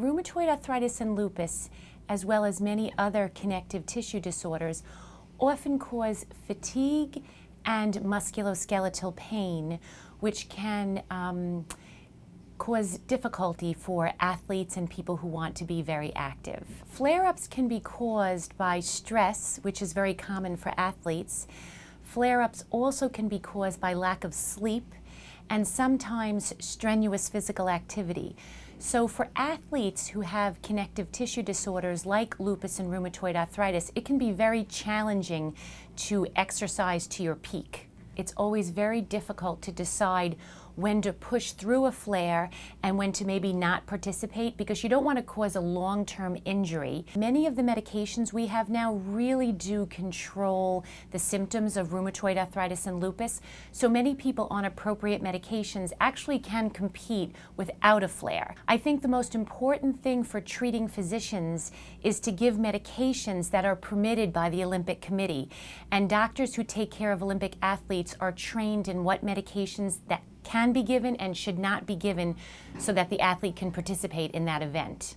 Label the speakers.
Speaker 1: Rheumatoid arthritis and lupus, as well as many other connective tissue disorders, often cause fatigue and musculoskeletal pain, which can cause difficulty for athletes and people who want to be very active. Flare-ups can be caused by stress, which is very common for athletes. Flare-ups also can be caused by lack of sleep and sometimes strenuous physical activity. So for athletes who have connective tissue disorders like lupus and rheumatoid arthritis, it can be very challenging to exercise to your peak. It's always very difficult to decide when to push through a flare and when to maybe not participate, because you don't want to cause a long-term injury. Many of the medications we have now really do control the symptoms of rheumatoid arthritis and lupus, so many people on appropriate medications actually can compete without a flare. I think the most important thing for treating physicians is to give medications that are permitted by the Olympic Committee, and doctors who take care of Olympic athletes are trained in what medications that can be given and should not be given so that the athlete can participate in that event.